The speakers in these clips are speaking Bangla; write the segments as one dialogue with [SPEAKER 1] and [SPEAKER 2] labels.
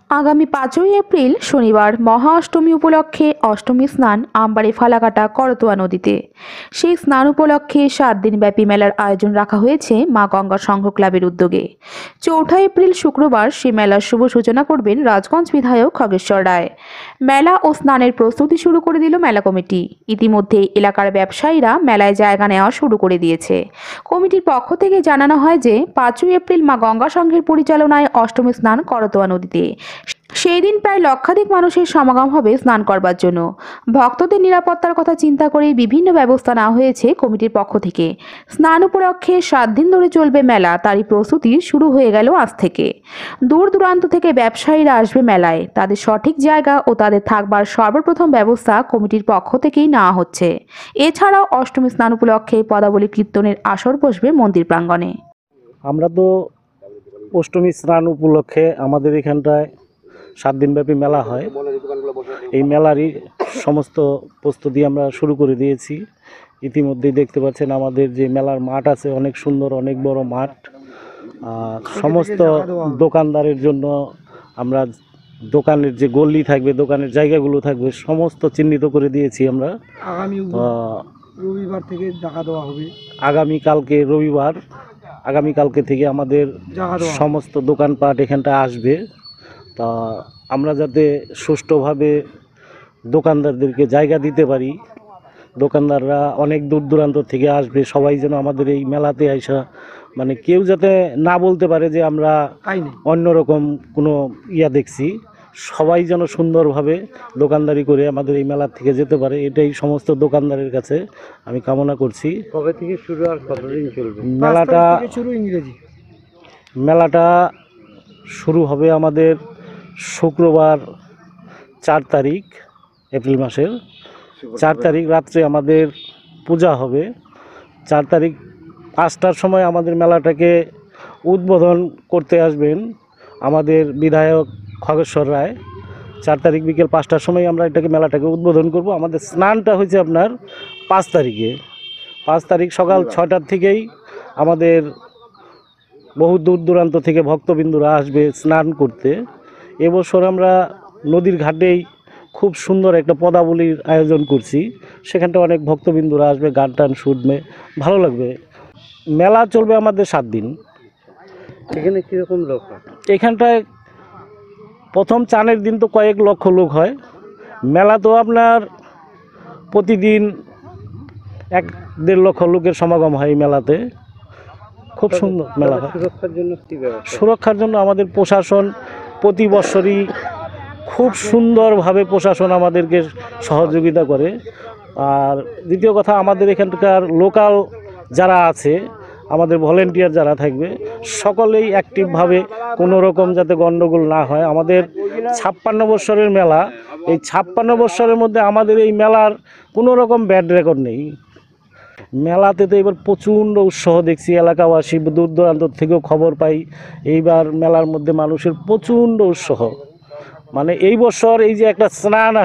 [SPEAKER 1] আগামী 5ই এপ্রিল শনিবার মহা অষ্টমী উপলক্ষে অষ্টমী স্নান আমবাড়ি ফালাকাটা করতোয়া নদীতে। সেই স্নান উপলক্ষে 7 দিনব্যাপী মেলার আয়োজন রাখা হয়েছে মা গঙ্গা সংঘ ক্লাবের উদ্যোগে। 4 এপ্রিল শুক্রবার সেই মেলার শুভ সূচনা করবেন রাজগঞ্জ বিধায়ক খগেশ্বর রায়। মেলা ও স্নানের প্রস্তুতি শুরু করে দিল মেলা কমিটি। ইতিমধ্যে এলাকার ব্যবসায়ীরা মেলায় জায়গা নেওয়া শুরু করে দিয়েছে। কমিটির পক্ষ থেকে জানানো হয় যে 5ই এপ্রিল মা গঙ্গা সংঘের পরিচালনায় অষ্টমী স্নান করতোয়া নদীতে। সেই দিন প্রায় লক্ষাধিক মানুষের সমাগম হবে স্নান করবার জন্য। ভক্তদের নিরাপত্তার কথা চিন্তা করে বিভিন্ন ব্যবস্থা নেওয়া হয়েছে কমিটির পক্ষ থেকে। স্নান উপলক্ষে 7 দিন ধরে চলবে মেলা, তারই প্রস্তুতি শুরু হয়ে গেল আজ থেকে। দূর দূরান্ত থেকে ব্যবসায়ীরা আসবে মেলায়। তাদের সঠিক জায়গা ও তাদের থাকবার সর্বপ্রথম ব্যবস্থা কমিটির পক্ষ থেকেই নেওয়া হচ্ছে। এছাড়াও অষ্টমী স্নান উপলক্ষে পদাবলী কীর্তনের আসর বসবে মন্দির প্রাঙ্গণে।
[SPEAKER 2] আমরা তো অষ্টমী স্নান উপলক্ষে আমাদের এখানটায় 7 দিনব্যাপী মেলা হয়। এই মেলারই সমস্ত প্রস্তুতি আমরা শুরু করে দিয়েছি। ইতিমধ্যেই দেখতে পাচ্ছেন আমাদের যে মেলার মাঠ আছে অনেক সুন্দর, অনেক বড় মাঠ। আর সমস্ত দোকানদারের জন্য আমরা দোকানের যে গলি থাকবে, দোকানের জায়গাগুলো থাকবে, সমস্ত চিহ্নিত করে দিয়েছি আমরা।
[SPEAKER 3] আগামী রবিবার থেকে জায়গা দেওয়া হবে।
[SPEAKER 2] আগামীকালকে থেকে আমাদের সমস্ত দোকানপাট এখানটা আসবে। তা আমরা যাতে সুষ্ঠুভাবে দোকানদারদেরকে জায়গা দিতে পারি, দোকানদাররা অনেক দূর দূরান্ত থেকে আসবে, সবাই যেন আমাদের এই মেলাতে আইসা মানে কেউ যাতে না বলতে পারে যে আমরা অন্যরকম কোনো দেখছি। সবাই যেন সুন্দরভাবে দোকানদারি করে আমাদের এই মেলা থেকে যেতে পারে, এটাই সমস্ত দোকানদারের কাছে আমি কামনা করছি।
[SPEAKER 3] কবে থেকে শুরু আর কতদিন চলবে
[SPEAKER 2] মেলাটা শুরু হবে আমাদের শুক্রবার 4 তারিখ এপ্রিল মাসের 4 তারিখ রাত্রে আমাদের পূজা হবে। 4 তারিখ 5টার সময় আমাদের মেলাটাকে উদ্বোধন করতে আসবেন আমাদের বিধায়ক খগেশ্বর রায়। 4 তারিখ বিকেল 5টার সময় আমরা মেলাটাকে উদ্বোধন করব। আমাদের স্নানটা হয়েছে আপনার 5 তারিখে। 5 তারিখ সকাল 6টার থেকেই আমাদের বহু দূর দূরান্ত থেকে ভক্তবিন্দুরা আসবে স্নান করতে। এবছর আমরা নদীর ঘাটেই খুব সুন্দর একটা পদাবলীর আয়োজন করছি। সেখানটা অনেক ভক্তবিন্দুরা আসবে, গান টান শুনবে, ভালো লাগবে। মেলা চলবে আমাদের 7 দিন।
[SPEAKER 3] এখানে কীরকম লোক হয়?
[SPEAKER 2] এখানটায় প্রথম চানের দিন তো কয়েক লক্ষ লোক হয়। মেলা তো আপনার প্রতিদিন 1-1.5 লক্ষ লোকের সমাগম হয় এই মেলাতে। খুব সুন্দর মেলা হয়।
[SPEAKER 3] সুরক্ষার জন্য কী ব্যবস্থা?
[SPEAKER 2] সুরক্ষার জন্য আমাদের প্রশাসন প্রতি বছরই খুব সুন্দরভাবে প্রশাসন আমাদেরকে সহযোগিতা করে। আর দ্বিতীয় কথা, আমাদের এখানকার লোকাল যারা আছে, আমাদের ভলেন্টিয়ার যারা থাকবে, সকলেই অ্যাক্টিভভাবে কোনো রকম যাতে গণ্ডগোল না হয়। আমাদের 56 বছরের মেলা, এই 56 বছরের মধ্যে আমাদের এই মেলার কোনো রকম ব্যাড রেকর্ড নেই। মেলাতে তো এবার প্রচণ্ড উৎসাহ দেখছি, এলাকাবাসী দূর দূরান্ত থেকেও খবর পাই। এইবার মেলার মধ্যে মানুষের প্রচণ্ড উৎসাহ। মানে এই বছর এই যে একটা স্নান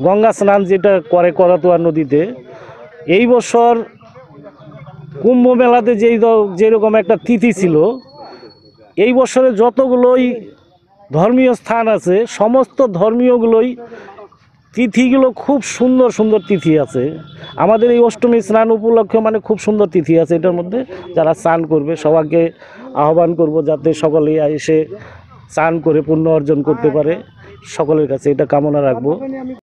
[SPEAKER 2] গঙ্গা স্নান যেটা করে করতোয়া নদীতে, এই বছর কুম্ভ মেলাতে যেরকম একটা তিথি ছিল, এই বছরে যতগুলোই ধর্মীয় স্থান আছে সমস্ত ধর্মীয়গুলোই তিথিগুলো খুব সুন্দর সুন্দর তিথি আছে। আমাদের এই অষ্টমী স্নান উপলক্ষে মানে খুব সুন্দর তিথি আছে। এটার মধ্যে যারা স্নান করবে সবাইকে আহ্বান করব যাতে সকলেই এসে স্নান করে পুণ্য অর্জন করতে পারে। সকলের কাছে এটা কামনা রাখবো।